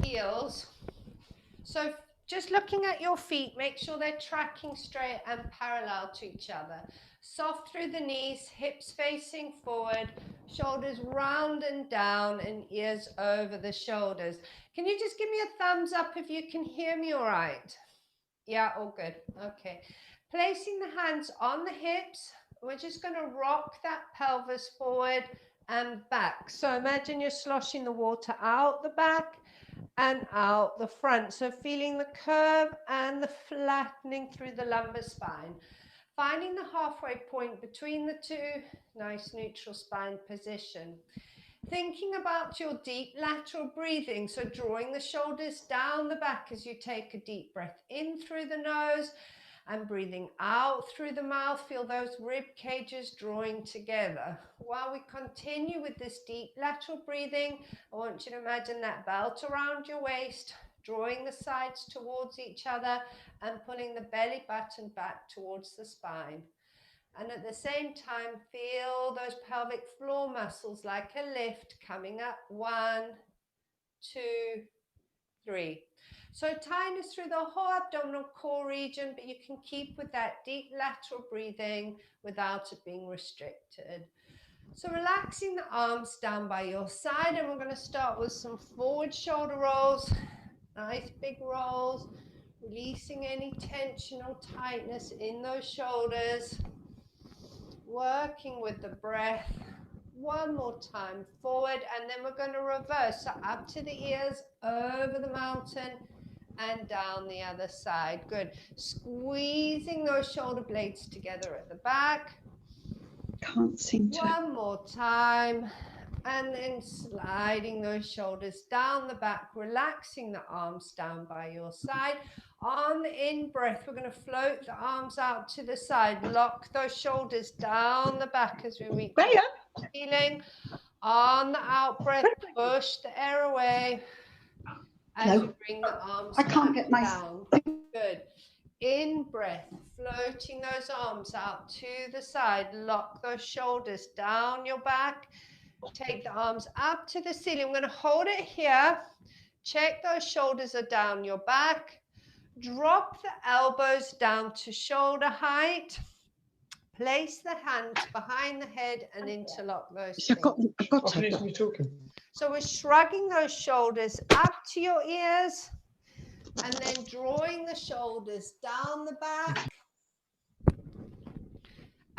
heels. So just looking at your feet, make sure they're tracking straight and parallel to each other. Soft through the knees, hips facing forward, shoulders round and down, and ears over the shoulders. Can you just give me a thumbs up if you can hear me all right? Yeah, all good. Okay. Placing the hands on the hips, we're just going to rock that pelvis forward and back. So imagine you're sloshing the water out the back and out the front. So feeling the curve and the flattening through the lumbar spine. Finding the halfway point between the two, nice neutral spine position. Thinking about your deep lateral breathing, so drawing the shoulders down the back as you take a deep breath in through the nose and breathing out through the mouth. Feel those rib cages drawing together. While we continue with this deep lateral breathing, I want you to imagine that belt around your waist, drawing the sides towards each other and pulling the belly button back towards the spine. And at the same time, feel those pelvic floor muscles like a lift coming up. 1, 2, 3. So tightness through the whole abdominal core region, but you can keep with that deep lateral breathing without it being restricted. So relaxing the arms down by your side, and we're going to start with some forward shoulder rolls. Nice big rolls, releasing any tension or tightness in those shoulders. Working with the breath. One more time, forward, and then we're going to reverse. So up to the ears, over the mountain, and down the other side. Good. Squeezing those shoulder blades together at the back. Can't seem to. One more time. And then sliding those shoulders down the back, relaxing the arms down by your side. On the in-breath, we're going to float the arms out to the side. Lock those shoulders down the back as we reach the ceiling. On the out-breath, push the air away as you bring the arms down. Good. In-breath, floating those arms out to the side. Lock those shoulders down your back. Take the arms up to the ceiling. I'm going to hold it here. Check those shoulders are down your back. Drop the elbows down to shoulder height. Place the hands behind the head and interlock those fingers. I've got to. So we're shrugging those shoulders up to your ears and then drawing the shoulders down the back.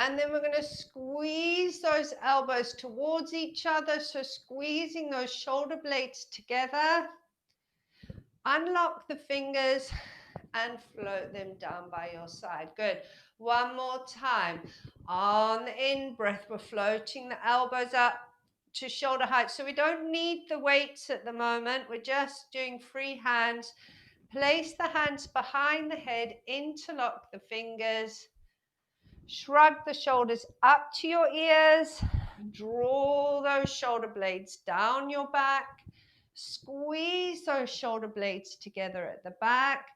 And then we're going to squeeze those elbows towards each other. So squeezing those shoulder blades together. Unlock the fingers and float them down by your side. Good. One more time. On the in-breath, we're floating the elbows up to shoulder height. So we don't need the weights at the moment. We're just doing free hands. Place the hands behind the head, interlock the fingers. Shrug the shoulders up to your ears. Draw those shoulder blades down your back. Squeeze those shoulder blades together at the back.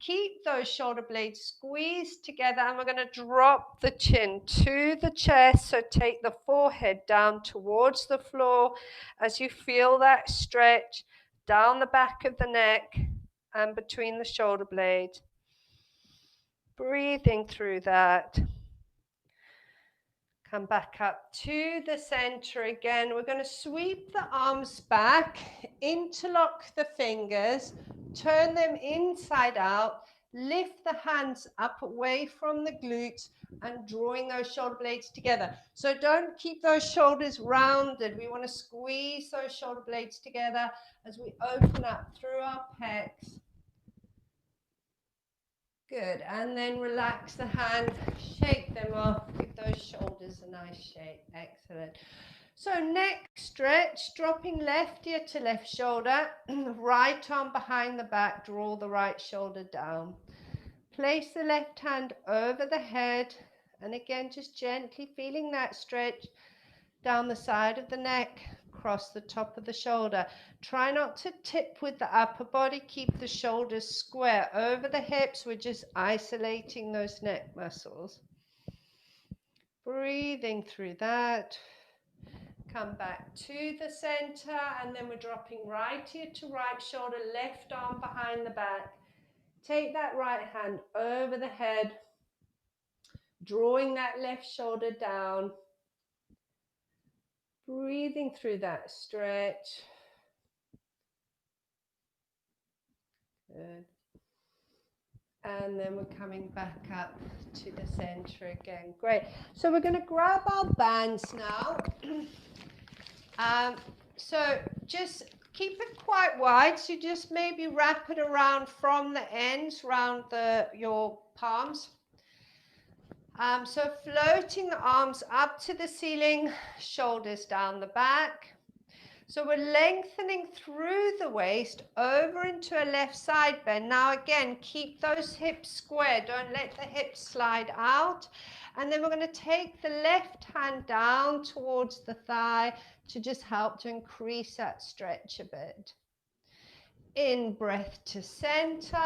Keep those shoulder blades squeezed together, and we're going to drop the chin to the chest. So take the forehead down towards the floor as you feel that stretch down the back of the neck and between the shoulder blades. Breathing through that. Come back up to the center again. We're going to sweep the arms back, interlock the fingers, turn them inside out, lift the hands up away from the glutes and drawing those shoulder blades together. So don't keep those shoulders rounded. We want to squeeze those shoulder blades together as we open up through our pecs. Good, and then relax the hands, shake them off, give those shoulders a nice shake. Excellent. So neck stretch, dropping left ear to left shoulder, right arm behind the back, draw the right shoulder down. Place the left hand over the head, and again, just gently feeling that stretch down the side of the neck, across the top of the shoulder. Try not to tip with the upper body. Keep the shoulders square over the hips. We're just isolating those neck muscles. Breathing through that. Come back to the center, and then we're dropping right ear to right shoulder, left arm behind the back. Take that right hand over the head, drawing that left shoulder down. Breathing through that stretch. Good. And then we're coming back up to the center again. Great. So we're going to grab our bands now. So just keep it quite wide. So just maybe wrap it around from the ends, around your palms. So floating the arms up to the ceiling, shoulders down the back. So we're lengthening through the waist over into a left side bend. Now again, keep those hips square. Don't let the hips slide out. And then we're going to take the left hand down towards the thigh to just help to increase that stretch a bit. In breath to center.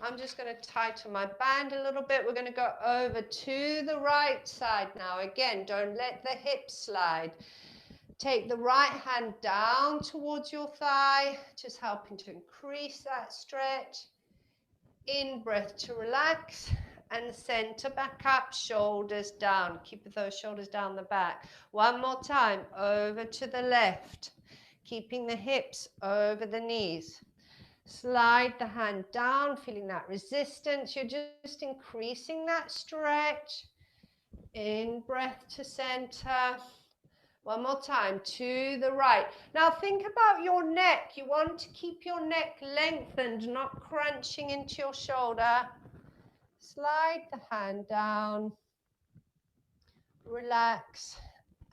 I'm just going to tighten my band a little bit. We're going to go over to the right side now. Again, don't let the hips slide. Take the right hand down towards your thigh, just helping to increase that stretch. In breath to relax, and center back up, shoulders down. Keep those shoulders down the back. One more time, over to the left, keeping the hips over the knees. Slide the hand down, feeling that resistance. You're just increasing that stretch. In breath to center. One more time, to the right. Now think about your neck. You want to keep your neck lengthened, not crunching into your shoulder. Slide the hand down. Relax.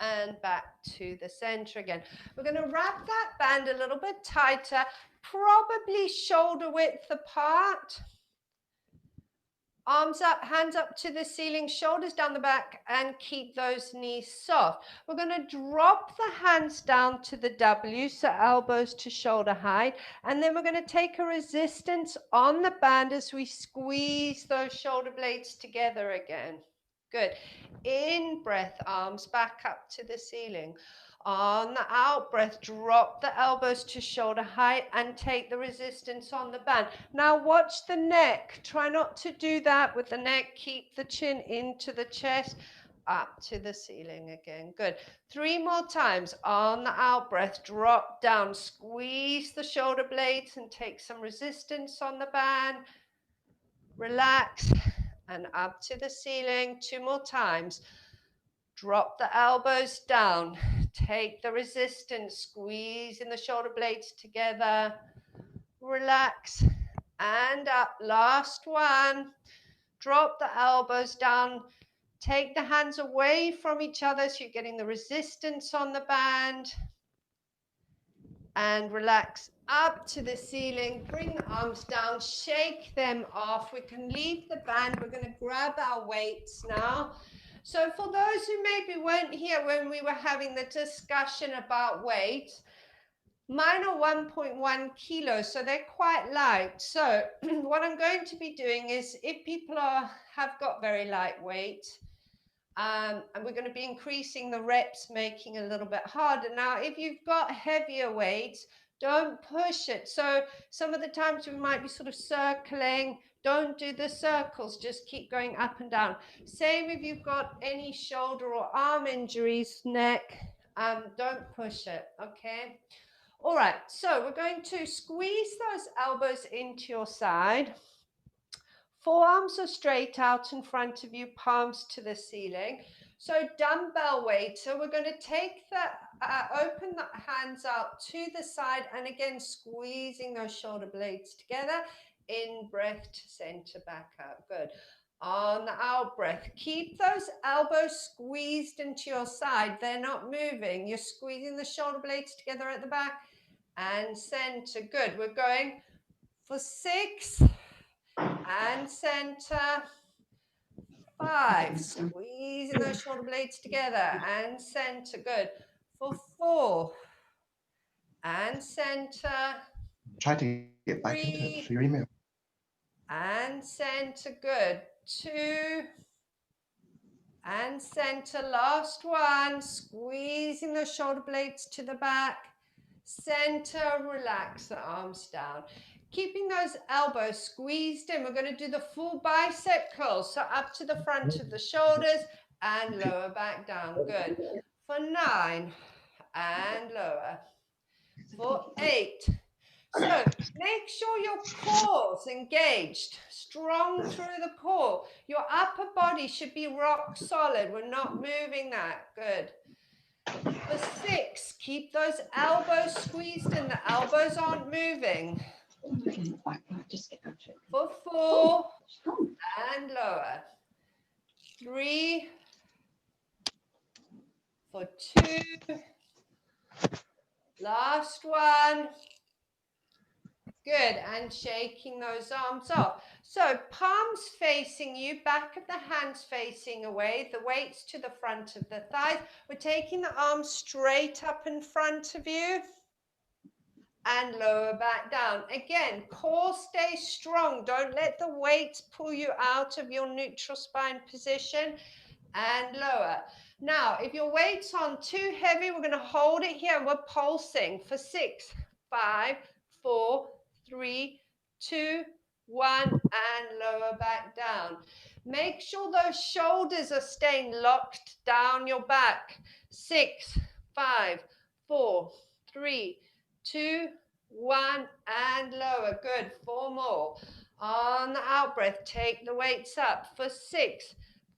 And back to the center again. We're going to wrap that band a little bit tighter, probably shoulder width apart. Arms up, hands up to the ceiling, shoulders down the back, and keep those knees soft. We're going to drop the hands down to the W, so elbows to shoulder height. And then we're going to take a resistance on the band as we squeeze those shoulder blades together again. Good. In breath, arms back up to the ceiling. On the out breath, drop the elbows to shoulder height and take the resistance on the band. Now watch the neck. Try not to do that with the neck. Keep the chin into the chest, up to the ceiling again. Good. 3 more times. On the out breath, drop down. Squeeze the shoulder blades and take some resistance on the band. Relax and up to the ceiling. 2 more times. Drop the elbows down. Take the resistance, squeezing the shoulder blades together. Relax and up. Last one. Drop the elbows down. Take the hands away from each other so you're getting the resistance on the band. And relax up to the ceiling. Bring the arms down. Shake them off. We can leave the band. We're going to grab our weights now. So for those who maybe weren't here when we were having the discussion about weight, mine are 1.1 kilos, so they're quite light. So what I'm going to be doing is, if people have got very light weight, and we're going to be increasing the reps, making it a little bit harder. Now, if you've got heavier weights, don't push it. So some of the times we might be sort of circling. Don't do the circles, just keep going up and down. Same if you've got any shoulder or arm injuries, neck, don't push it, okay? All right, so we're going to squeeze those elbows into your side. Forearms are straight out in front of you, palms to the ceiling. So dumbbell weight. So we're going to take open the hands out to the side, and again, squeezing those shoulder blades together. In breath to center, back up. Good. On the out breath, keep those elbows squeezed into your side. They're not moving. You're squeezing the shoulder blades together at the back and center. Good. We're going for 6 and center. 5, squeezing those shoulder blades together and center. Good. For 4 and center. Try to get back into your email. And center. Good. 2 and center. Last one, squeezing the shoulder blades to the back. Center, relax the arms down. Keeping those elbows squeezed in. We're going to do the full bicep curl. So up to the front of the shoulders and lower back down. Good. For 9 and lower. For 8. So make sure your core's engaged, strong through the core. Your upper body should be rock solid. We're not moving that. Good. For 6, keep those elbows squeezed in. The elbows aren't moving. For 4 and lower. 3. For 2. Last one. Good, and shaking those arms off. So palms facing you, back of the hands facing away, the weights to the front of the thighs. We're taking the arms straight up in front of you and lower back down. Again, core stays strong. Don't let the weights pull you out of your neutral spine position, and lower. Now, if your weight's on too heavy, we're going to hold it here. We're pulsing for 6, 5, 4, 3, 2, 1, and lower back down. Make sure those shoulders are staying locked down your back. 6, 5, 4, 3, 2, 1, and lower. Good. 4 more. On the out breath, take the weights up for 6,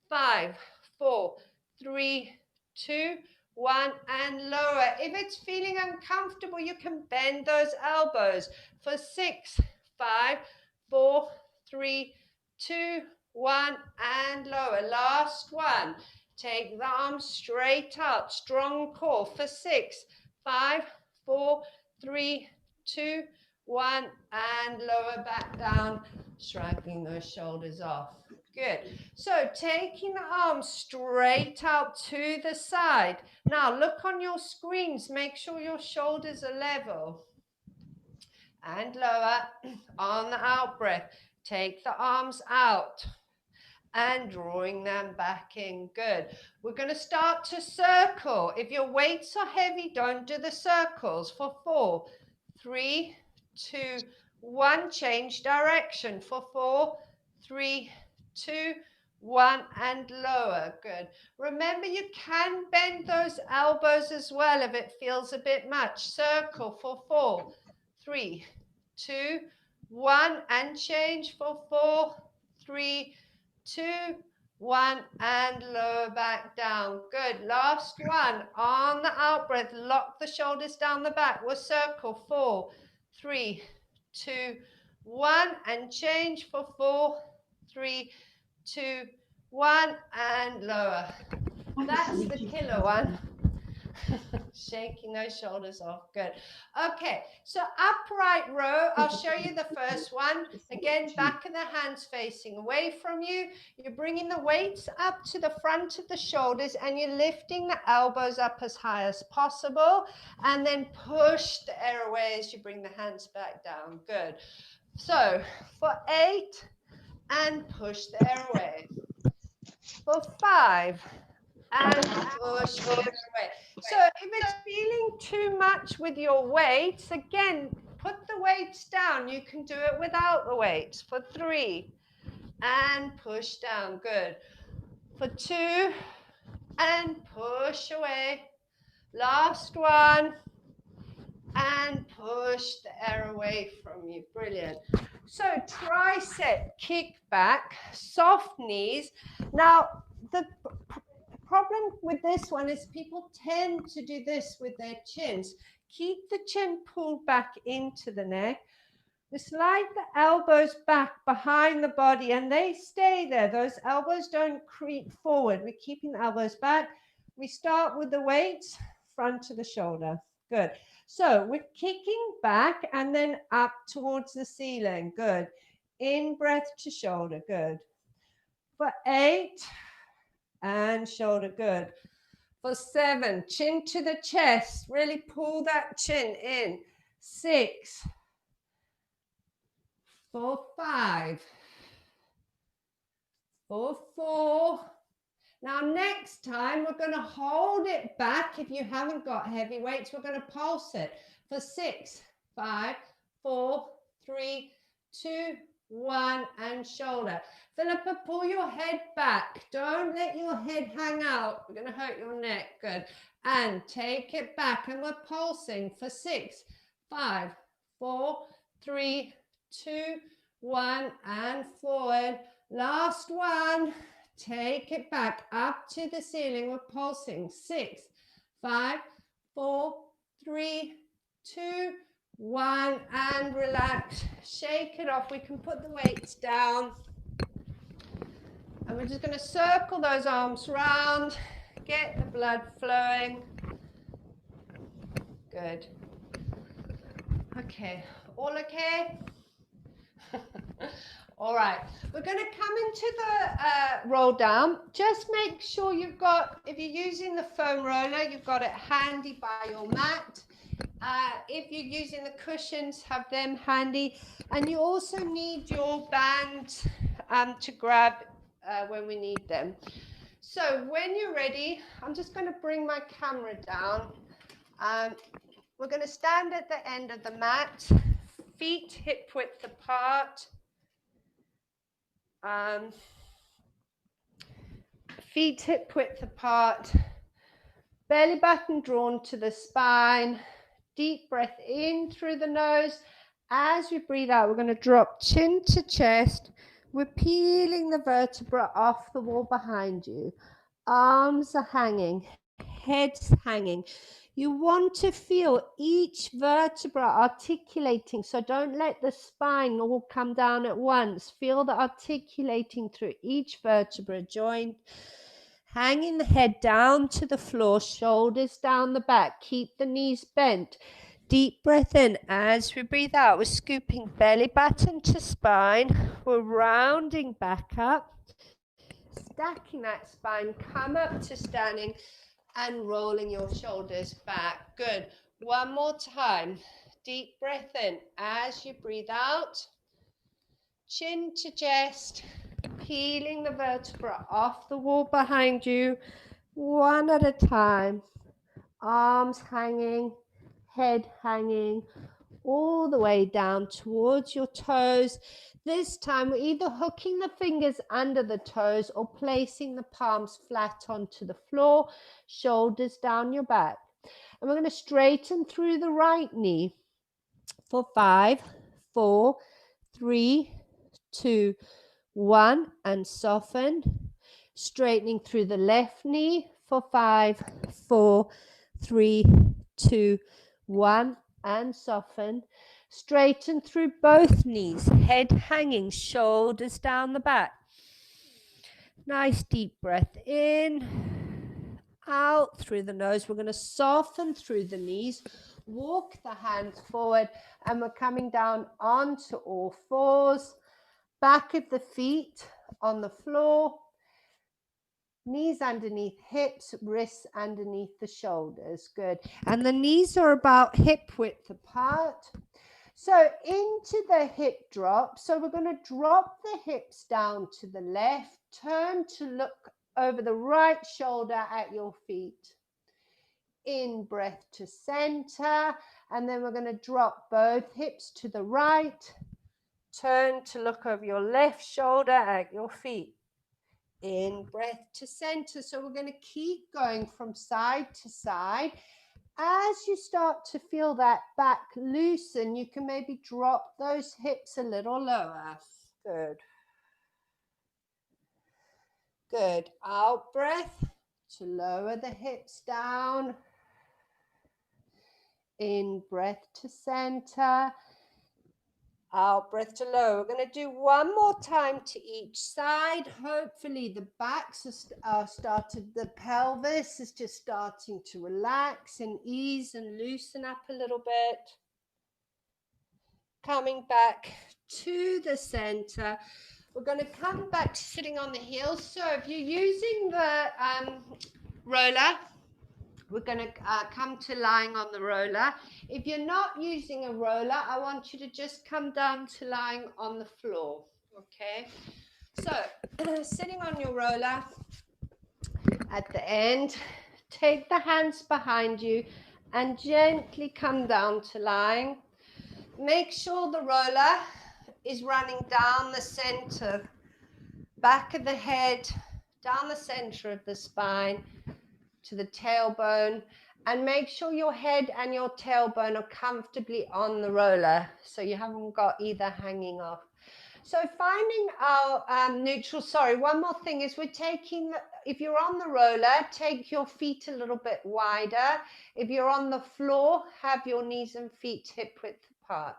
5, 4, 3, 2, 1, and lower. If it's feeling uncomfortable, you can bend those elbows for 6, 5, 4, 3, 2, 1, and lower. Last one. Take the arms straight out. Strong core for 6, 5, 4, 3, 2, 1, and lower back down, shrugging those shoulders off. Good. So taking the arms straight out to the side. Now look on your screens. Make sure your shoulders are level. And lower. On the out breath, take the arms out and drawing them back in. Good. We're going to start to circle. If your weights are heavy, don't do the circles. For 4, 3, 2, 1. Change direction. For 4, 3, 2, 1, and lower. Good. Remember, you can bend those elbows as well if it feels a bit much. Circle for 4, 3, 2, 1, and change for 4, 3, 2, 1, and lower back down. Good. Last one. On the out breath, lock the shoulders down the back. We'll circle 4, 3, 2, 1, and change for 4, 3, 2, 1, and lower. That's the killer one. Shaking those shoulders off. Good. Okay, so upright row. I'll show you the first one. Again, back of the hands facing away from you. You're bringing the weights up to the front of the shoulders and you're lifting the elbows up as high as possible. And then push the air away as you bring the hands back down. Good. So for 8, and push the air away. For 5, and push the air away. So if it's feeling too much with your weights, again, put the weights down. You can do it without the weights. For 3, and push down. Good. For 2, and push away. Last one, and push the air away from you. Brilliant. So tricep kick back, soft knees. Now, the problem with this one is people tend to do this with their chins. Keep the chin pulled back into the neck. We slide the elbows back behind the body and they stay there. Those elbows don't creep forward. We're keeping the elbows back. We start with the weights, front of the shoulder. Good. So we're kicking back and then up towards the ceiling. Good. In breath to shoulder. Good. For 8, and shoulder. Good. For 7, chin to the chest. Really pull that chin in. 6. For 5. For 4. Now, next time, we're going to hold it back. If you haven't got heavy weights, we're going to pulse it for 6, 5, 4, 3, 2, 1, and shoulder. Philippa, pull your head back. Don't let your head hang out. We're going to hurt your neck. Good. And take it back. And we're pulsing for 6, 5, 4, 3, 2, 1, and forward. Last one. Take it back up to the ceiling. We're pulsing. 6, 5, 4, 3, 2, 1, and relax. Shake it off. We can put the weights down. And we're just going to circle those arms round. Get the blood flowing. Good. Okay. All okay? All right, we're going to come into the roll down. Just make sure you've got, if you're using the foam roller, you've got it handy by your mat. If you're using the cushions, have them handy. And you also need your bands to grab when we need them. So when you're ready, I'm just going to bring my camera down. We're going to stand at the end of the mat, feet hip width apart. Feet hip width apart, belly button drawn to the spine, deep breath in through the nose. As we breathe out, we're going to drop chin to chest. We're peeling the vertebra off the wall behind you. Arms are hanging, head's hanging. You want to feel each vertebra articulating, so don't let the spine all come down at once. Feel the articulating through each vertebra joint. Hanging the head down to the floor, shoulders down the back. Keep the knees bent. Deep breath in. As we breathe out, we're scooping belly button to spine. We're rounding back up, stacking that spine. Come up to standing and rolling your shoulders back. Good. One more time. Deep breath in. As you breathe out, chin to chest, peeling the vertebra off the wall behind you, one at a time. Arms hanging, head hanging, all the way down towards your toes. This time we're either hooking the fingers under the toes or placing the palms flat onto the floor, shoulders down your back. And we're going to straighten through the right knee for 5, 4, 3, 2, 1, and soften. Straightening through the left knee for 5, 4, 3, 2, 1, and soften. Straighten through both knees, head hanging, shoulders down the back. Nice deep breath in, out through the nose. We're going to soften through the knees, walk the hands forward, and we're coming down onto all fours. Back of the feet on the floor, knees underneath hips, wrists underneath the shoulders. Good. And the knees are about hip width apart. So into the hip drop. So we're going to drop the hips down to the left, turn to look over the right shoulder at your feet. In, breath to center, and then we're going to drop both hips to the right. Turn to look over your left shoulder at your feet. In, breath to center. So we're going to keep going from side to side. As you start to feel that back loosen, you can maybe drop those hips a little lower. Good. Good. Out breath to lower the hips down. In, breath to center. Out breath to lower. We're going to do one more time to each side. Hopefully the backs are started, the pelvis is just starting to relax and ease and loosen up a little bit. Coming back to the center. We're going to come back to sitting on the heels. So if you're using the roller, we're going to come to lying on the roller. If you're not using a roller, I want you to just come down to lying on the floor, okay? So, sitting on your roller, At the end, take the hands behind you and gently come down to lying. Make sure the roller is running down the center, back of the head, down the center of the spine to the tailbone, and make sure your head and your tailbone are comfortably on the roller so you haven't got either hanging off. So finding our neutral, one more thing is we're taking, if you're on the roller, take your feet a little bit wider. If you're on the floor, have your knees and feet hip width apart.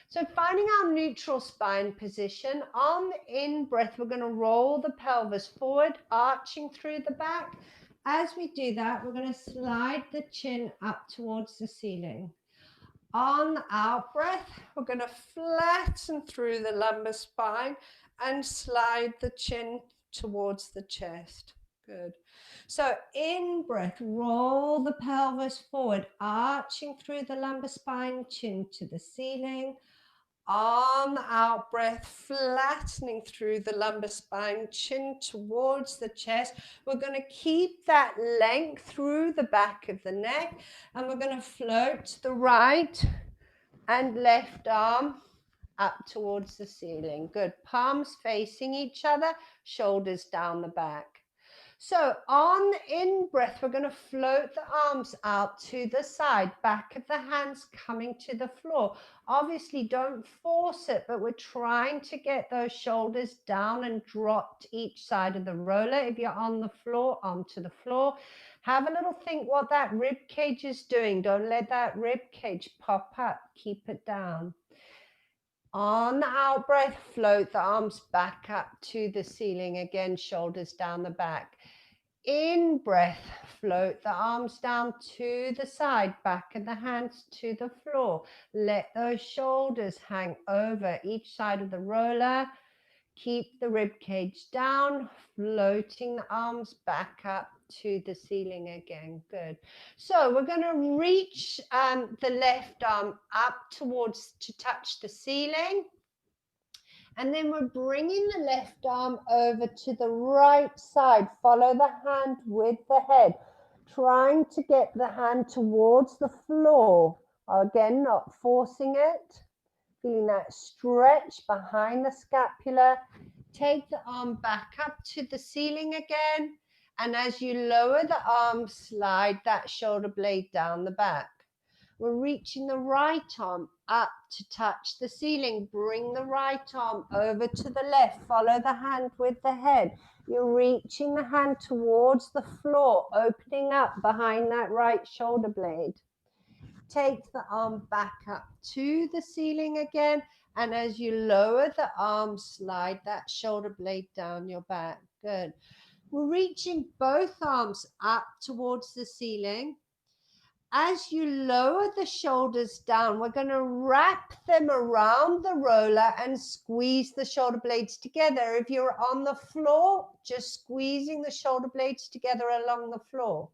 So finding our neutral spine position, on the in-breath, we're going to roll the pelvis forward, arching through the back. As we do that, we're going to slide the chin up towards the ceiling. On the out breath, we're going to flatten through the lumbar spine and slide the chin towards the chest. Good. So in breath, roll the pelvis forward, arching through the lumbar spine, chin to the ceiling. On the out breath, flattening through the lumbar spine, chin towards the chest. We're going to keep that length through the back of the neck, and we're going to float the right and left arm up towards the ceiling. Good. Palms facing each other, shoulders down the back. So on in-breath, we're going to float the arms out to the side, back of the hands coming to the floor. Obviously, don't force it, but we're trying to get those shoulders down and dropped each side of the roller. If you're on the floor, onto the floor. Have a little think what that rib cage is doing. Don't let that rib cage pop up. Keep it down. On the out breath, float the arms back up to the ceiling. Again, shoulders down the back. In breath, float the arms down to the side, back of the hands to the floor. Let those shoulders hang over each side of the roller. Keep the rib cage down, floating the arms back up to the ceiling again. Good. So we're going to reach the left arm up towards to touch the ceiling. And then we're bringing the left arm over to the right side. Follow the hand with the head, trying to get the hand towards the floor. Again, not forcing it. Feeling that stretch behind the scapula. Take the arm back up to the ceiling again. And as you lower the arm, slide that shoulder blade down the back. We're reaching the right arm up to touch the ceiling. Bring the right arm over to the left. Follow the hand with the head. You're reaching the hand towards the floor, opening up behind that right shoulder blade. Take the arm back up to the ceiling again. And as you lower the arm, slide that shoulder blade down your back. Good. We're reaching both arms up towards the ceiling. As you lower the shoulders down, we're going to wrap them around the roller and squeeze the shoulder blades together. If you're on the floor, just squeezing the shoulder blades together along the floor.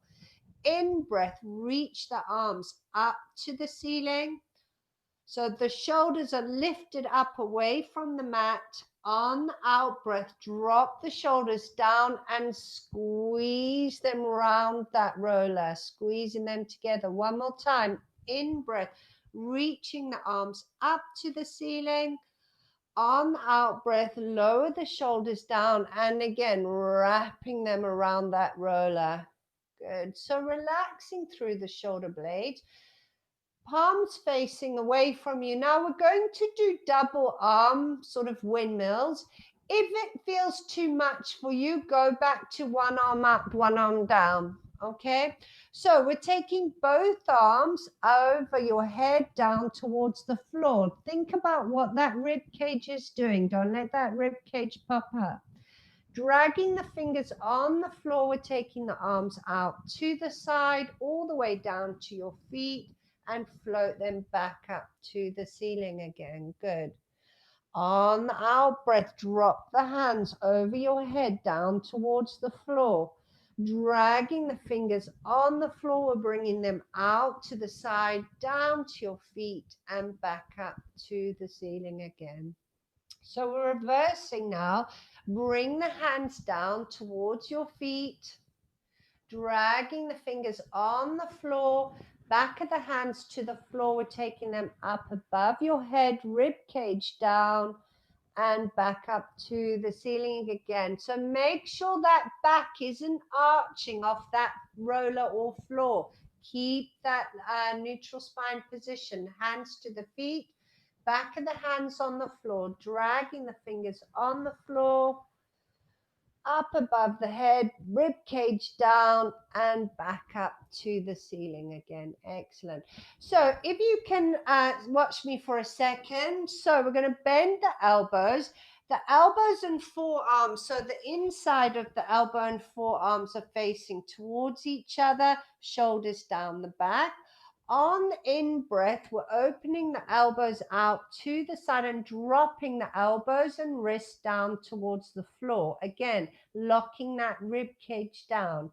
In breath, reach the arms up to the ceiling. So the shoulders are lifted up away from the mat. On the out breath, drop the shoulders down and squeeze them around that roller, squeezing them together. One more time. In breath, reaching the arms up to the ceiling. On the out breath, lower the shoulders down and again, wrapping them around that roller. Good. So relaxing through the shoulder blades. Palms facing away from you. Now we're going to do double arm sort of windmills. If it feels too much for you, go back to one arm up, one arm down. Okay, so we're taking both arms over your head down towards the floor. Think about what that rib cage is doing. Don't let that rib cage pop up. Dragging the fingers on the floor, we're taking the arms out to the side, all the way down to your feet, and float them back up to the ceiling again. Good. On the out breath, drop the hands over your head down towards the floor. Dragging the fingers on the floor, we're bringing them out to the side, down to your feet, and back up to the ceiling again. So we're reversing now. Bring the hands down towards your feet. dragging the fingers on the floor, back of the hands to the floor. We're taking them up above your head, rib cage down, and back up to the ceiling again. So make sure that back isn't arching off that roller or floor. Keep that neutral spine position, hands to the feet, back of the hands on the floor, dragging the fingers on the floor, up above the head, rib cage down, and back up to the ceiling again. Excellent. So if you can watch me for a second. So we're going to bend the elbows and forearms. So the inside of the elbow and forearms are facing towards each other, shoulders down the back. On in-breath, we're opening the elbows out to the side and dropping the elbows and wrists down towards the floor. Again, locking that rib cage down.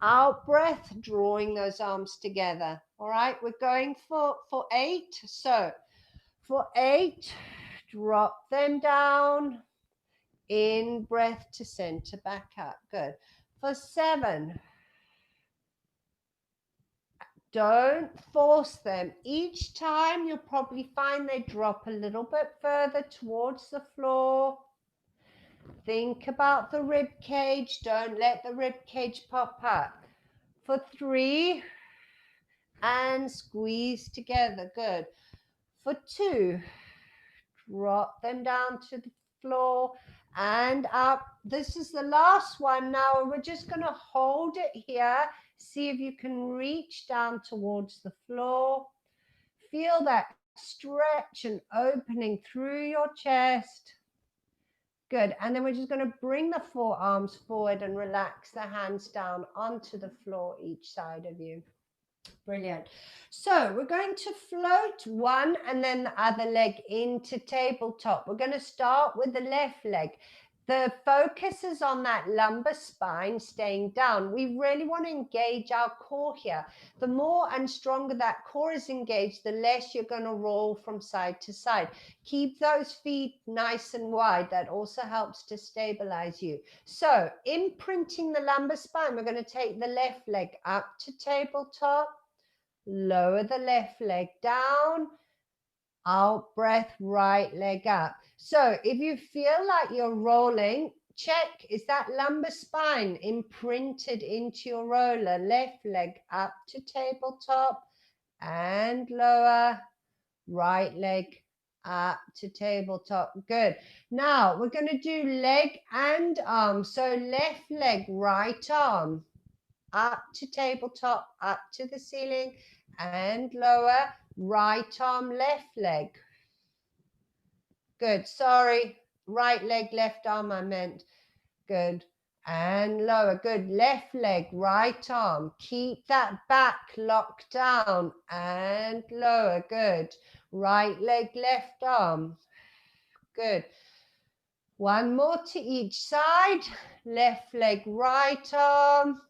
Out breath, drawing those arms together. All right, we're going for 8. So for 8, drop them down. In breath to center, back up. Good. For 7, don't force them. Each time you'll probably find they drop a little bit further towards the floor. Think about the rib cage. Don't let the rib cage pop up. For 3, and squeeze together. Good. For 2, drop them down to the floor and up. This is the last one now, and we're just going to hold it here. See if you can reach down towards the floor. Feel that stretch and opening through your chest. Good. And then we're just going to bring the forearms forward and relax the hands down onto the floor each side of you. Brilliant. So we're going to float one and then the other leg into tabletop. We're going to start with the left leg. The focus is on that lumbar spine staying down. We really want to engage our core here. The more and stronger that core is engaged, the less you're going to roll from side to side. Keep those feet nice and wide. That also helps to stabilize you. So imprinting the lumbar spine, we're going to take the left leg up to tabletop, lower the left leg down, out breath, right leg up. So if you feel like you're rolling, check, is that lumbar spine imprinted into your roller? Left leg up to tabletop and lower, right leg up to tabletop. Good. Now we're going to do leg and arm. So left leg, right arm up to tabletop, up to the ceiling and lower, right arm, left leg. Good. Sorry. Right leg, left arm, I meant. Good. And lower. Good. Left leg, right arm. Keep that back locked down and lower. Good. Right leg, left arm. Good. One more to each side. Left leg, right arm.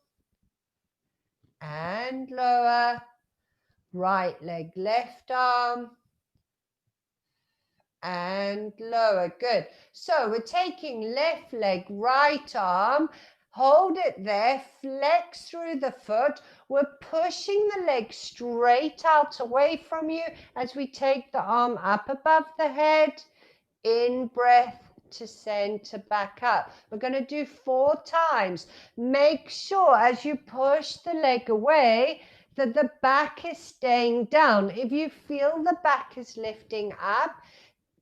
And lower. Right leg, left arm. And lower. Good. So we're taking left leg, right arm, hold it there, flex through the foot. We're pushing the leg straight out away from you as we take the arm up above the head. In breath to center, back up. We're going to do 4 times. Make sure as you push the leg away that the back is staying down. If you feel the back is lifting up,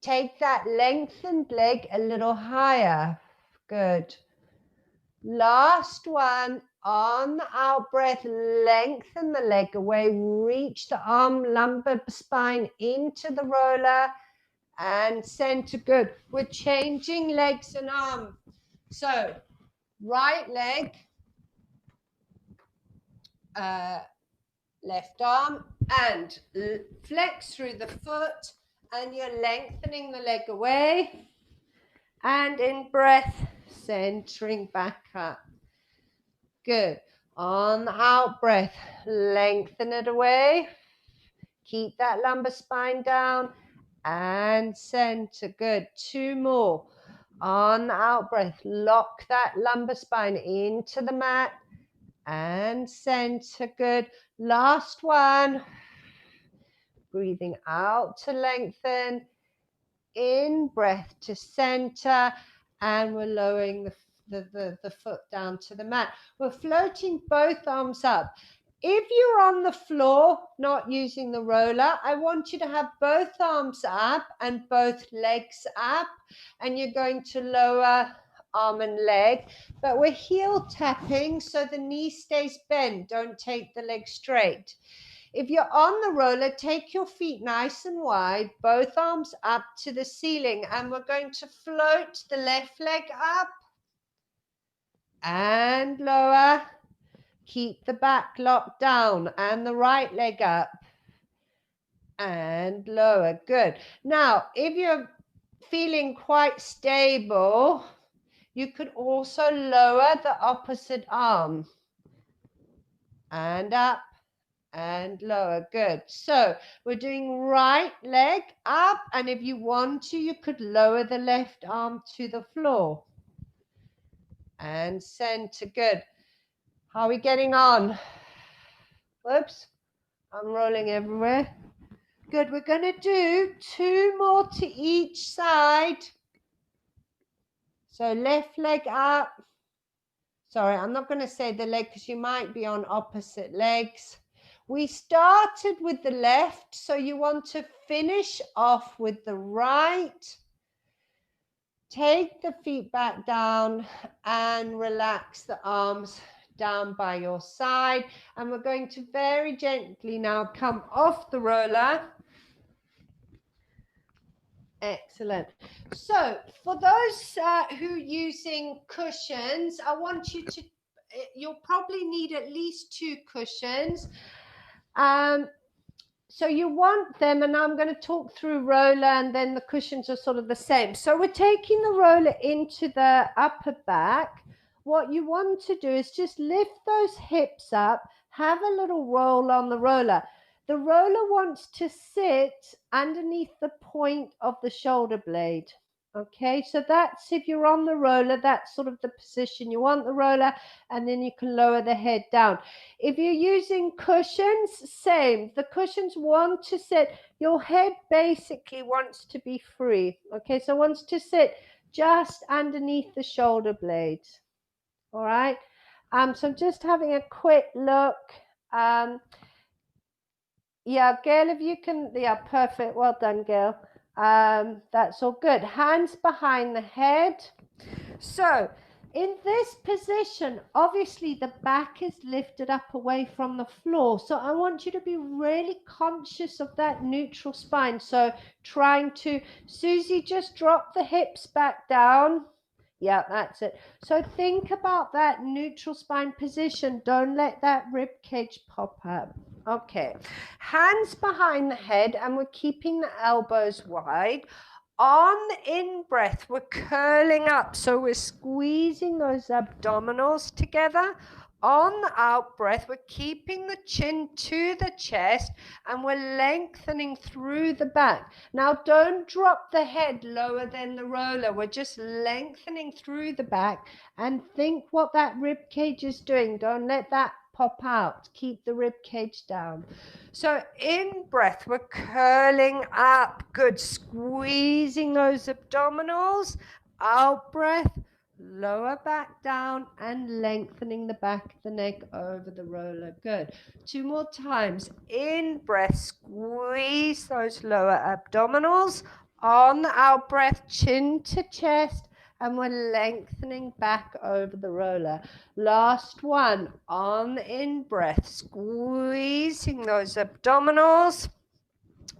take that lengthened leg a little higher. Good. Last one. On the out breath, lengthen the leg away. Reach the arm, lumbar spine into the roller and center. Good. We're changing legs and arm. So right leg, left arm, and flex through the foot. And you're lengthening the leg away. And in breath, centering back up. Good. On the out breath, lengthen it away. Keep that lumbar spine down and center. Good. 2 more. On the out breath, lock that lumbar spine into the mat and center. Good. Last one. Breathing out to lengthen. In, breath to center, and we're lowering the foot down to the mat. We're floating both arms up. If you're on the floor, not using the roller, I want you to have both arms up and both legs up, and you're going to lower arm and leg, but we're heel tapping so the knee stays bent. Don't take the leg straight. If you're on the roller, take your feet nice and wide, both arms up to the ceiling, and we're going to float the left leg up and lower. Keep the back locked down and the right leg up and lower. Good. Now, if you're feeling quite stable, you could also lower the opposite arm and up and lower. Good. So we're doing right leg up, and if you want to, you could lower the left arm to the floor and center. Good. How are we getting on? Whoops, I'm rolling everywhere. Good. We're going to do 2 more to each side. So left leg up. Sorry, I'm not going to say the leg because you might be on opposite legs. We started with the left, so you want to finish off with the right. Take the feet back down and relax the arms down by your side. And we're going to very gently now come off the roller. Excellent. So for those who are using cushions, I want you to, you'll probably need at least 2 cushions. So you want them, and I'm going to talk through roller, and then the cushions are sort of the same. So we're taking the roller into the upper back. What you want to do is just lift those hips up, have a little roll on the roller. The roller wants to sit underneath the point of the shoulder blade. Okay, so that's, if you're on the roller, that's sort of the position you want the roller, and then you can lower the head down. If you're using cushions, same. The cushions want to sit, your head basically wants to be free. Okay, so wants to sit just underneath the shoulder blades. All right, so I'm just having a quick look. Yeah, Gail, if you can, yeah, perfect. Well done, Gail. That's all good. Hands behind the head. So in this position, obviously the back is lifted up away from the floor. So I want you to be really conscious of that neutral spine. So trying to, Susie, just drop the hips back down. Yeah, that's it. So think about that neutral spine position. Don't let that rib cage pop up. Okay, hands behind the head, and we're keeping the elbows wide. On the in-breath, we're curling up, so we're squeezing those abdominals together. On the out-breath, we're keeping the chin to the chest, and we're lengthening through the back. Now, don't drop the head lower than the roller. We're just lengthening through the back, and think what that rib cage is doing. Don't let that pop out. Keep the rib cage down. So in breath, we're curling up. Good. Squeezing those abdominals. Out breath, lower back down and lengthening the back of the neck over the roller. Good. 2 more times. In breath, squeeze those lower abdominals. On the out breath, chin to chest. And we're lengthening back over the roller. Last one, on the in-breath, squeezing those abdominals.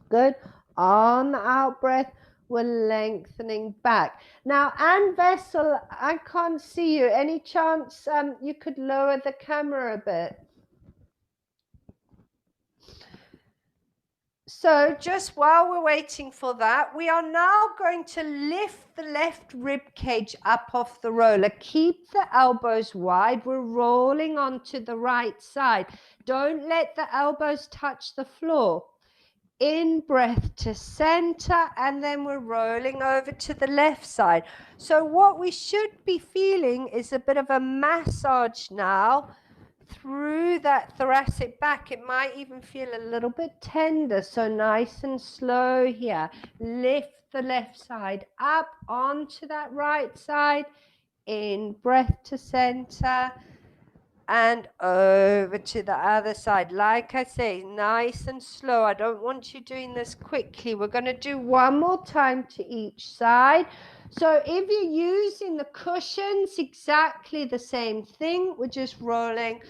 Good. On the out-breath, we're lengthening back. Now, Anne Vessel, I can't see you. Any chance you could lower the camera a bit? So just while we're waiting for that, we are now going to lift the left rib cage up off the roller. Keep the elbows wide. We're rolling onto the right side. Don't let the elbows touch the floor. In breath to center, and then we're rolling over to the left side. So what we should be feeling is a bit of a massage now through that thoracic back. It might even feel a little bit tender. So nice and slow here. Lift the left side up onto that right side. In, breath to center. And over to the other side. Like I say, nice and slow. I don't want you doing this quickly. We're going to do one more time to each side. So if you're using the cushions, exactly the same thing. We're just rolling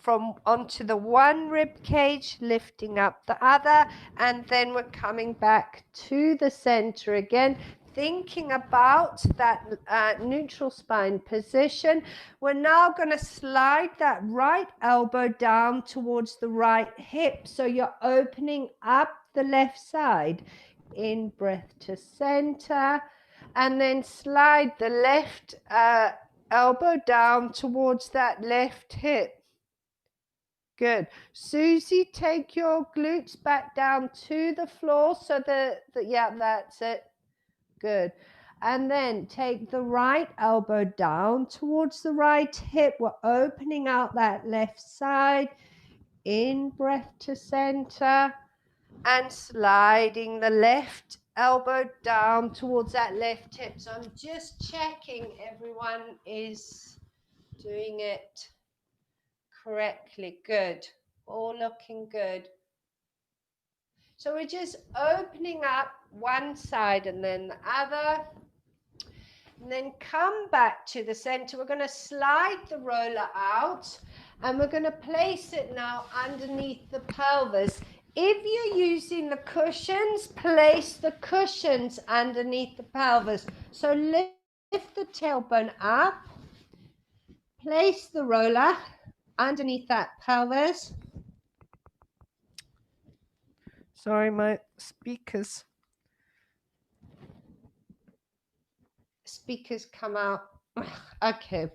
from onto the one rib cage, lifting up the other, and then we're coming back to the center again, thinking about that neutral spine position. We're now going to slide that right elbow down towards the right hip, so you're opening up the left side. In, breath to center, and then slide the left elbow down towards that left hip. Good. Susie, take your glutes back down to the floor so yeah, that's it. Good. And then take the right elbow down towards the right hip. We're opening out that left side. In, breath to center, and sliding the left elbow down towards that left hip. So I'm just checking everyone is doing it correctly. Good. All looking good. So we're just opening up one side and then the other. And then come back to the center. We're going to slide the roller out and we're going to place it now underneath the pelvis. If you're using the cushions, place the cushions underneath the pelvis. So lift the tailbone up, place the roller underneath that pelvis. Sorry, my speakers come out. Okay.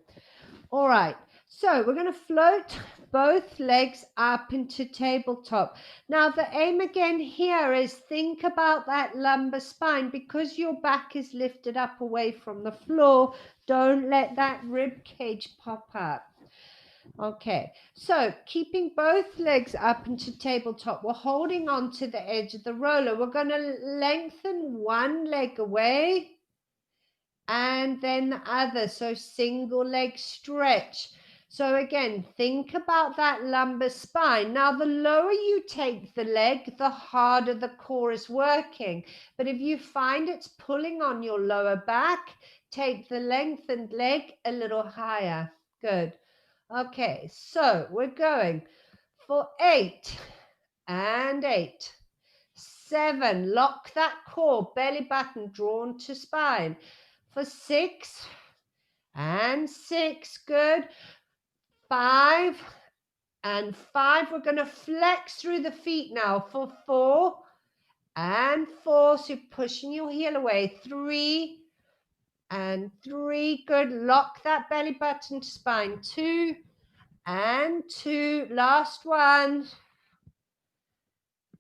All right. So we're going to float both legs up into tabletop. Now the aim again here is think about that lumbar spine. Because your back is lifted up away from the floor, don't let that rib cage pop up. Okay, so keeping both legs up into tabletop, we're holding on to the edge of the roller. We're going to lengthen one leg away and then the other, so single leg stretch. So again, think about that lumbar spine. Now, the lower you take the leg, the harder the core is working. But if you find it's pulling on your lower back, take the lengthened leg a little higher. Good. Okay, so we're going for 8 and 8, 7, lock that core, belly button drawn to spine. For 6 and 6, good. 5 and 5, we're going to flex through the feet now for 4 and 4, so you're pushing your heel away. 3 and 3, good. Lock that belly button to spine. 2 and 2, last one.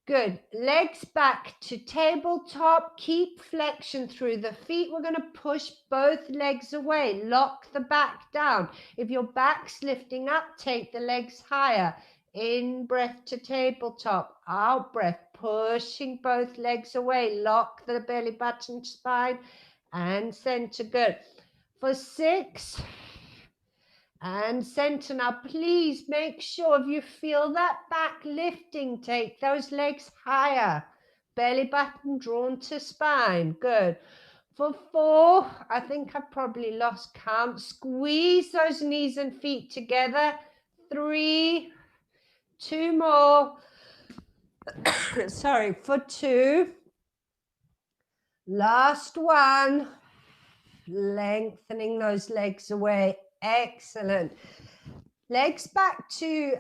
Good. Legs back to tabletop. Keep flexion through the feet. We're going to push both legs away. Lock the back down. If your back's lifting up, take the legs higher. In, breath to tabletop. Out, breath. Pushing both legs away. Lock the belly button to spine and center. Good. For 6 and center. Now, please make sure if you feel that back lifting, take those legs higher. Belly button drawn to spine. Good. For 4, I think I probably lost count. Squeeze those knees and feet together. 3, 2 more. Sorry, for 2. Last one. Lengthening those legs away. Excellent. Legs back to,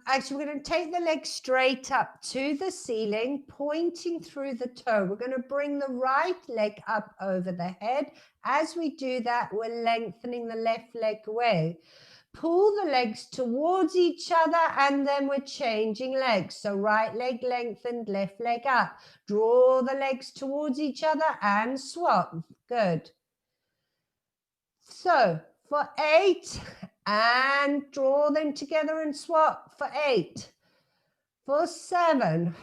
actually we're going to take the legs straight up to the ceiling, pointing through the toe. We're going to bring the right leg up over the head. As we do that, we're lengthening the left leg away. Pull the legs towards each other and then we're changing legs. So right leg lengthened, left leg up. Draw the legs towards each other and swap. Good. So for 8 and draw them together and swap for 8, for 7,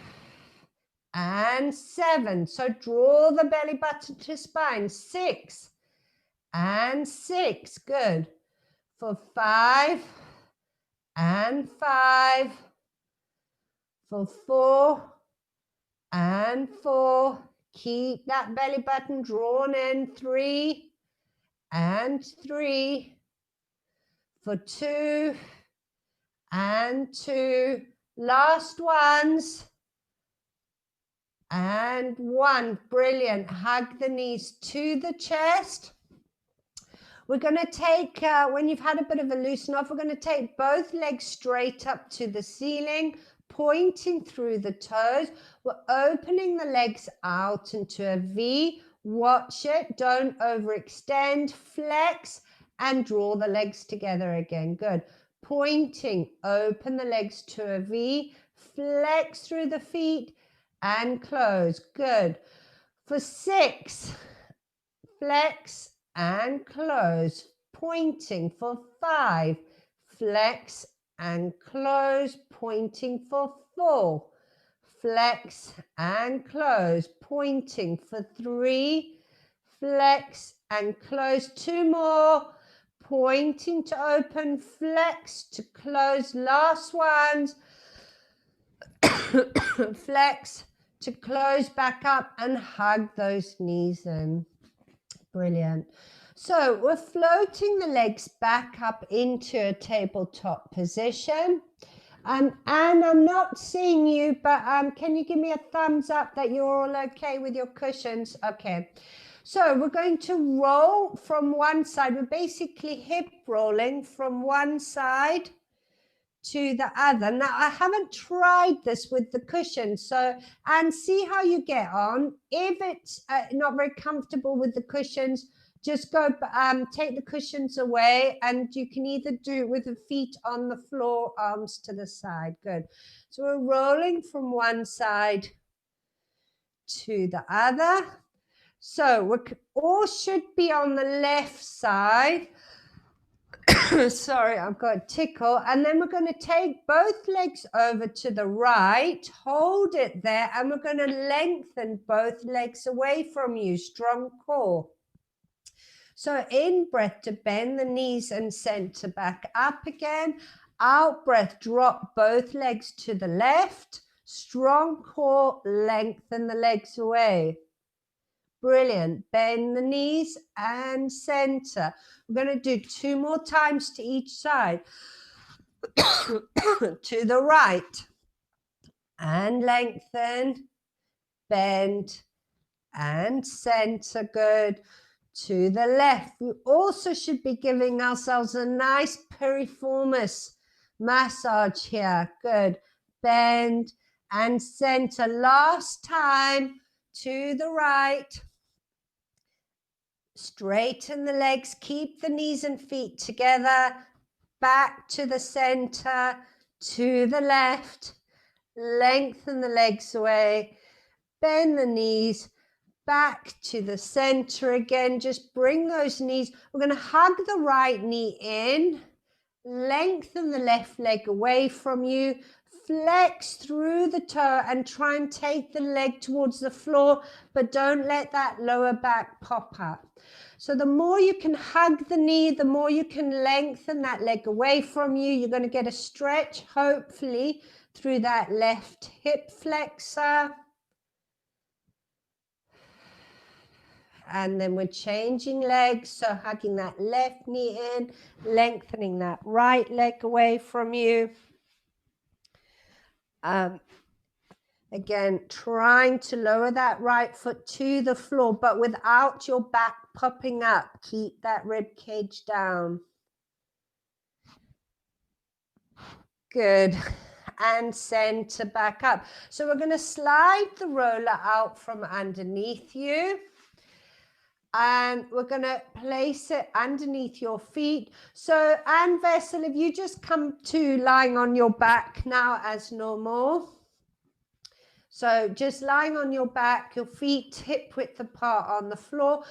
and 7. So draw the belly button to spine. 6 and 6. Good. For 5 and 5. For 4 and 4. Keep that belly button drawn in. 3 and 3. For 2 and 2. Last ones. And 1. Brilliant. Hug the knees to the chest. We're going to take, when you've had a bit of a loosen off, we're going to take both legs straight up to the ceiling, pointing through the toes. We're opening the legs out into a V. Watch it. Don't overextend. Flex and draw the legs together again. Good. Pointing. Open the legs to a V. Flex through the feet and close. Good. For 6, flex and close. Pointing for 5, flex and close. Pointing for 4, flex and close. Pointing for 3, flex and close. 2 more. Pointing to open, flex to close. Last ones. Flex to close back up and hug those knees in. Brilliant. So we're floating the legs back up into a tabletop position. And I'm not seeing you, but can you give me a thumbs up that you're all okay with your cushions? Okay. So we're going to roll from one side. We're basically hip rolling from one side to the other. Now, I haven't tried this with the cushion, and see how you get on. If it's not very comfortable with the cushions, just go take the cushions away, and you can either do it with the feet on the floor, arms to the side. Good. So we're rolling from one side to the other. So we all should be on the left side. Sorry, I've got a tickle. And then we're going to take both legs over to the right, hold it there, and we're going to lengthen both legs away from you. Strong core. So in breath to bend the knees and center back up again. Out breath, drop both legs to the left. Strong core, lengthen the legs away. Brilliant. Bend the knees and center. We're going to do 2 more times to each side. To the right. And lengthen. Bend and center. Good. To the left. We also should be giving ourselves a nice piriformis massage here. Good. Bend and center. Last time. To the right. Straighten the legs, keep the knees and feet together, back to the center, to the left, lengthen the legs away, bend the knees, back to the center again, just bring those knees. We're going to hug the right knee in, lengthen the left leg away from you, flex through the toe and try and take the leg towards the floor, but don't let that lower back pop up. So the more you can hug the knee, the more you can lengthen that leg away from you. You're going to get a stretch, hopefully, through that left hip flexor. And then we're changing legs, so hugging that left knee in, lengthening that right leg away from you. Again, trying to lower that right foot to the floor, but without your back popping up. Keep that rib cage down. Good. And center back up. So we're going to slide the roller out from underneath you. And we're going to place it underneath your feet. So, Anne Vessel, if you just come to lying on your back now as normal. So just lying on your back, your feet hip width apart on the floor.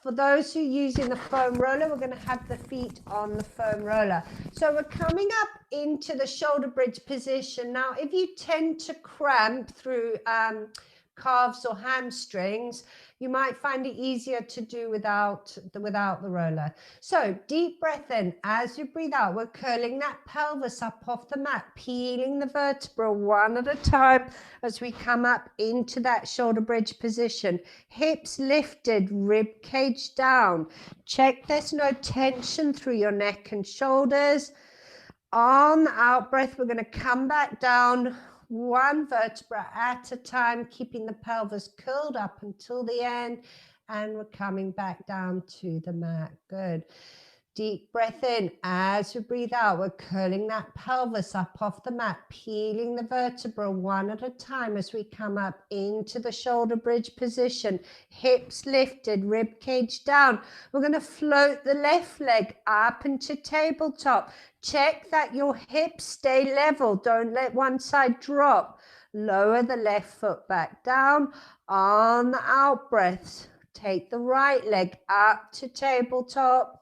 For those who are using the foam roller, we're going to have the feet on the foam roller. So we're coming up into the shoulder bridge position. Now, if you tend to cramp through calves or hamstrings, you might find it easier to do without the roller. So deep breath in. As you breathe out, we're curling that pelvis up off the mat, peeling the vertebra one at a time as we come up into that shoulder bridge position. Hips lifted, rib cage down. Check there's no tension through your neck and shoulders. On the out breath, we're going to come back down one vertebra at a time, keeping the pelvis curled up until the end, and we're coming back down to the mat. Good. Deep breath in. As we breathe out, we're curling that pelvis up off the mat, peeling the vertebra one at a time as we come up into the shoulder bridge position. Hips lifted, rib cage down. We're going to float the left leg up into tabletop. Check that your hips stay level. Don't let one side drop. Lower the left foot back down. On the out breaths, take the right leg up to tabletop.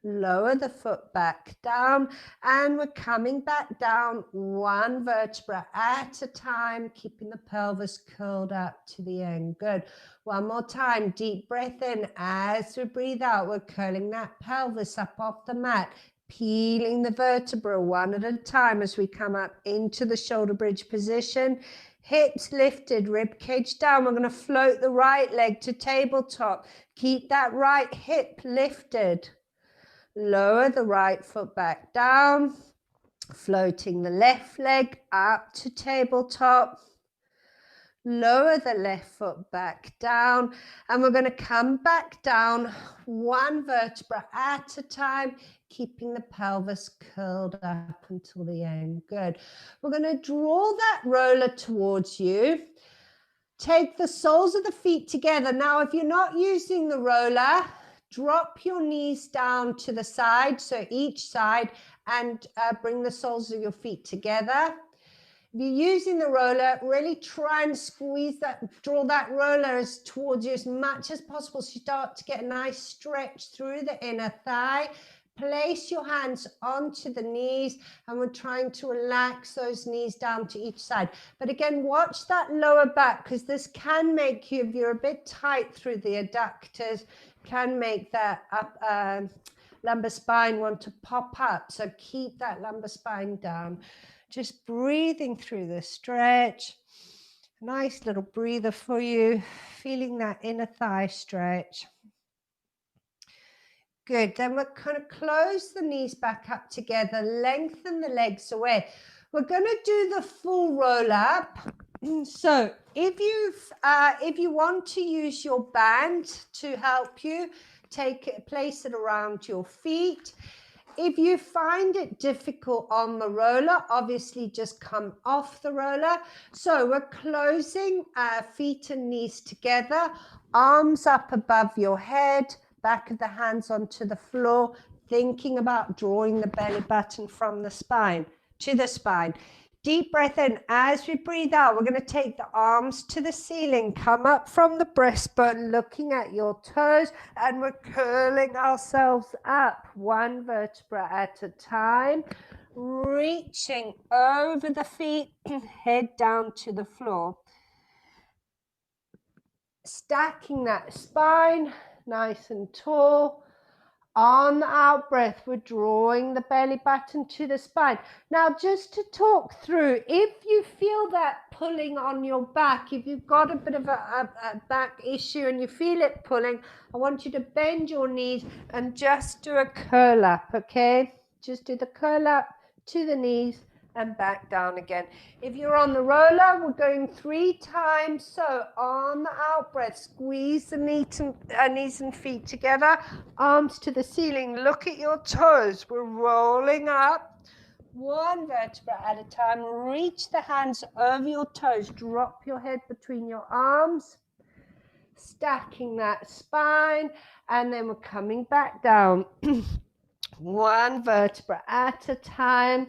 Lower the foot back down, and we're coming back down one vertebra at a time, keeping the pelvis curled up to the end. Good. One more time. Deep breath in. As we breathe out, we're curling that pelvis up off the mat, peeling the vertebra one at a time as we come up into the shoulder bridge position. Hips lifted, rib cage down. We're going to float the right leg to tabletop. Keep that right hip lifted. Lower the right foot back down, floating the left leg up to tabletop. Lower the left foot back down, and we're going to come back down one vertebra at a time, keeping the pelvis curled up until the end. Good. We're going to draw that roller towards you. Take the soles of the feet together. Now, if you're not using the roller, drop your knees down to the side, so each side, and bring the soles of your feet together. If you're using the roller, really try and squeeze that, draw that roller towards you as much as possible so you start to get a nice stretch through the inner thigh. Place your hands onto the knees, and we're trying to relax those knees down to each side. But again, watch that lower back, because this can make you, if you're a bit tight through the adductors, can make that lumbar spine want to pop up. So keep that lumbar spine down. Just breathing through the stretch. Nice little breather for you. Feeling that inner thigh stretch. Good. Then we're going to close the knees back up together. Lengthen the legs away. We're going to do the full roll up. So if you want to use your band to help you, place it around your feet. If you find it difficult on the roller, obviously just come off the roller. So we're closing feet and knees together, arms up above your head, back of the hands onto the floor, thinking about drawing the belly button from the spine to the spine. Deep breath in. As we breathe out, we're going to take the arms to the ceiling, come up from the breastbone, looking at your toes, and we're curling ourselves up one vertebra at a time, reaching over the feet, head down to the floor. Stacking that spine nice and tall. On the out breath, we're drawing the belly button to the spine. Now, just to talk through, if you feel that pulling on your back, if you've got a bit of a back issue and you feel it pulling, I want you to bend your knees and just do a curl up, okay? Just do the curl up to the knees and back down again. If you're on the roller, we're going 3 times. So on the out breath, squeeze the knees and feet together, arms to the ceiling. Look at your toes. We're rolling up one vertebra at a time. Reach the hands over your toes. Drop your head between your arms, stacking that spine, and then we're coming back down one vertebra at a time.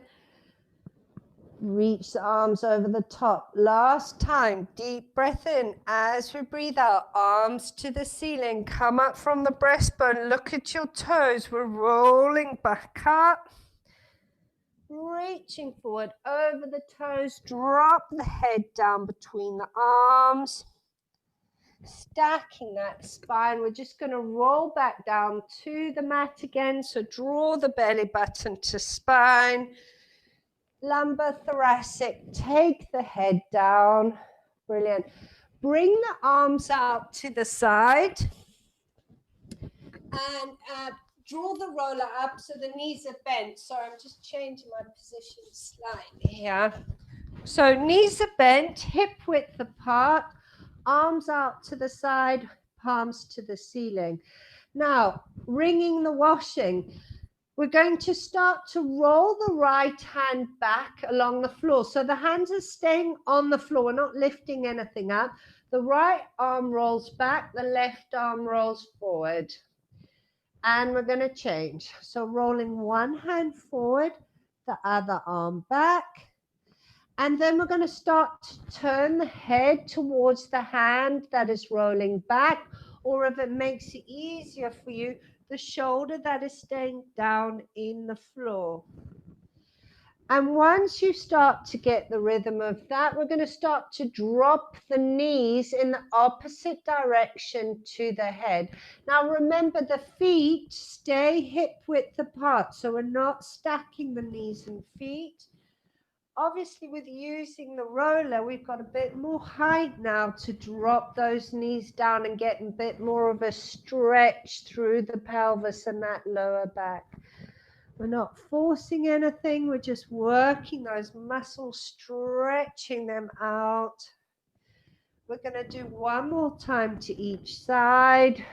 Reach the arms over the top. Last time, deep breath in. As we breathe out, arms to the ceiling. Come up from the breastbone. Look at your toes. We're rolling back up. Reaching forward over the toes. Drop the head down between the arms. Stacking that spine. We're just going to roll back down to the mat again. So draw the belly button to spine. Lumbar thoracic, take the head down. Brilliant. Bring the arms out to the side and draw the roller up so the knees are bent. Sorry, I'm just changing my position slightly here. So knees are bent, hip width apart, arms out to the side, palms to the ceiling. Now, ringing the washing. We're going to start to roll the right hand back along the floor. So the hands are staying on the floor. We're not lifting anything up. The right arm rolls back, the left arm rolls forward. And we're going to change. So rolling one hand forward, the other arm back. And then we're going to start to turn the head towards the hand that is rolling back. Or if it makes it easier for you, the shoulder that is staying down in the floor. And once you start to get the rhythm of that, we're going to start to drop the knees in the opposite direction to the head. Now remember, the feet stay hip width apart, so we're not stacking the knees and feet. Obviously, with using the roller, we've got a bit more height now to drop those knees down and get a bit more of a stretch through the pelvis and that lower back. We're not forcing anything. We're just working those muscles, stretching them out. We're going to do one more time to each side.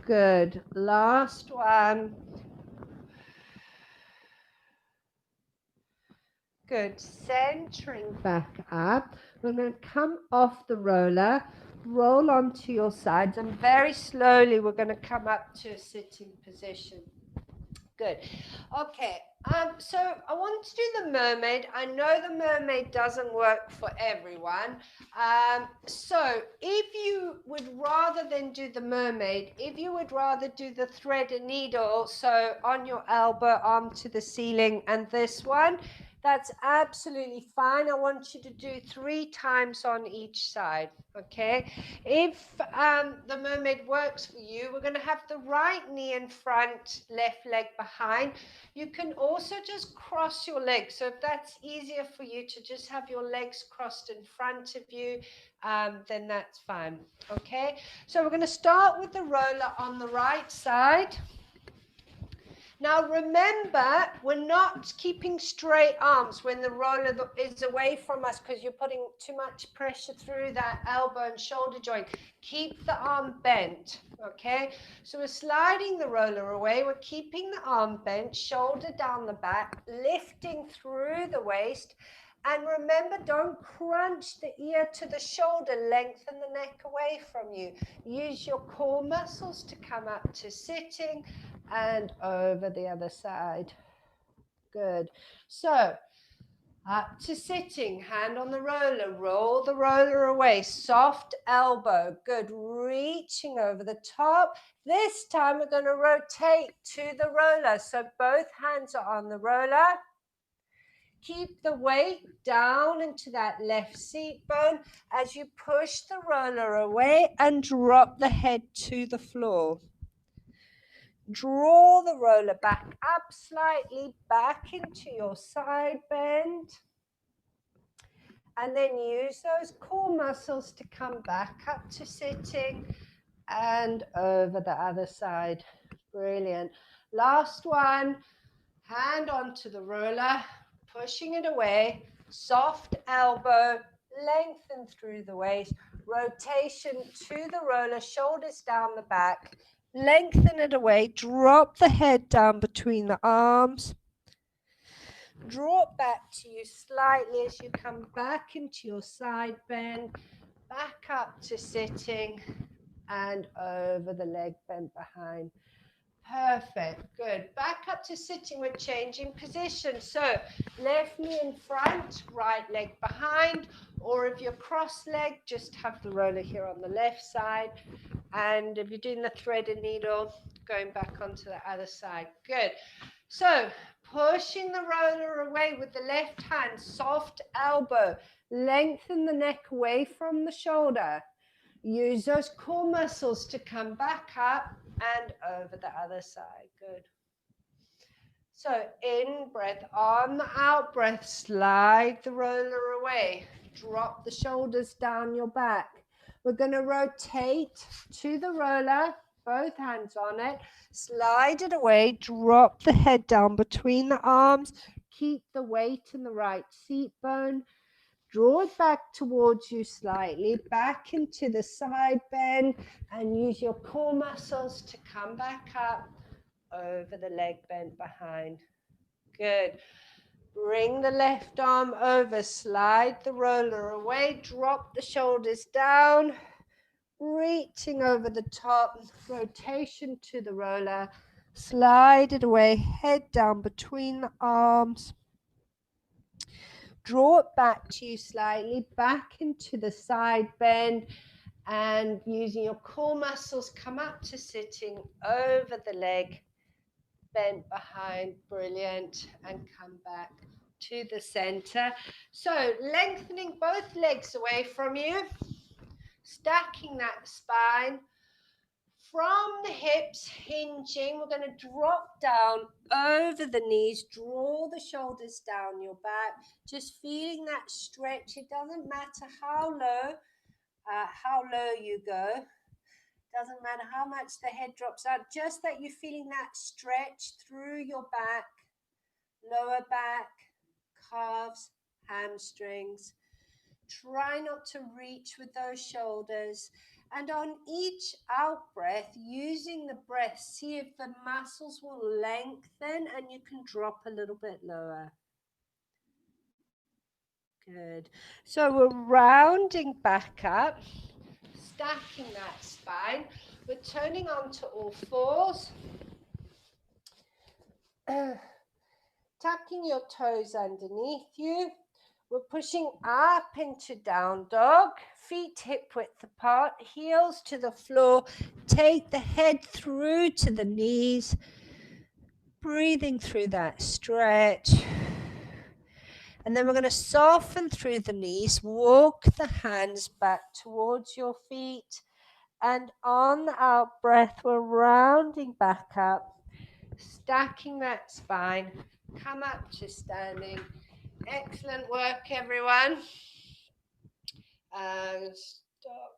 Good. Last one. Good. Centering back up. We're going to come off the roller, roll onto your sides, and very slowly we're going to come up to a sitting position. Good. Okay. So I want to do the mermaid. I know the mermaid doesn't work for everyone. So if you would rather than do the mermaid, if you would rather do the thread and needle, so on your elbow, arm to the ceiling, and this one, that's absolutely fine. I want you to do 3 times on each side, okay? If the mermaid works for you, we're going to have the right knee in front, left leg behind. You can also just cross your legs. So if that's easier for you to just have your legs crossed in front of you, then that's fine, okay? So we're going to start with the roller on the right side. Now remember, we're not keeping straight arms when the roller is away from us because you're putting too much pressure through that elbow and shoulder joint. Keep the arm bent, okay? So we're sliding the roller away. We're keeping the arm bent, shoulder down the back, lifting through the waist. And remember, don't crunch the ear to the shoulder, lengthen the neck away from you. Use your core muscles to come up to sitting and over the other side. Good. So up to sitting, hand on the roller, roll the roller away, soft elbow. Good. Reaching over the top. This time we're going to rotate to the roller. So both hands are on the roller. Keep the weight down into that left seat bone as you push the roller away and drop the head to the floor. Draw the roller back up slightly, back into your side bend. And then use those core muscles to come back up to sitting and over the other side. Brilliant. Last one. Hand onto the roller. Pushing it away, soft elbow, lengthen through the waist, rotation to the roller, shoulders down the back, lengthen it away, drop the head down between the arms, draw it back to you slightly as you come back into your side bend, back up to sitting and over the leg bent behind. Perfect. Good. Back up to sitting. We're changing position. So left knee in front, right leg behind, or if you're cross-legged, just have the roller here on the left side. And if you're doing the thread and needle, going back onto the other side. Good. So pushing the roller away with the left hand, soft elbow. Lengthen the neck away from the shoulder. Use those core muscles to come back up and over the other side. Good. So in breath, on the out breath, slide the roller away. Drop the shoulders down your back. We're going to rotate to the roller, both hands on it. Slide it away. Drop the head down between the arms. Keep the weight in the right seat bone. Draw it back towards you slightly, back into the side bend, and use your core muscles to come back up over the leg bent behind. Good. Bring the left arm over, slide the roller away, drop the shoulders down, reaching over the top, rotation to the roller, slide it away, head down between the arms. Draw it back to you slightly, back into the side bend, and using your core muscles, come up to sitting over the leg, bent behind, brilliant, and come back to the center. So lengthening both legs away from you, stacking that spine. From the hips, hinging, we're going to drop down over the knees, draw the shoulders down your back, just feeling that stretch. It doesn't matter how low you go. Doesn't matter how much the head drops out, just that you're feeling that stretch through your back, lower back, calves, hamstrings. Try not to reach with those shoulders. And on each out breath, using the breath, see if the muscles will lengthen and you can drop a little bit lower. Good. So we're rounding back up, stacking that spine. We're turning onto all fours. Tucking your toes underneath you. We're pushing up into down dog, feet hip width apart, heels to the floor. Take the head through to the knees, breathing through that stretch. And then we're going to soften through the knees, walk the hands back towards your feet. And on the out breath, we're rounding back up, stacking that spine, come up to standing. Excellent work, everyone. And stop.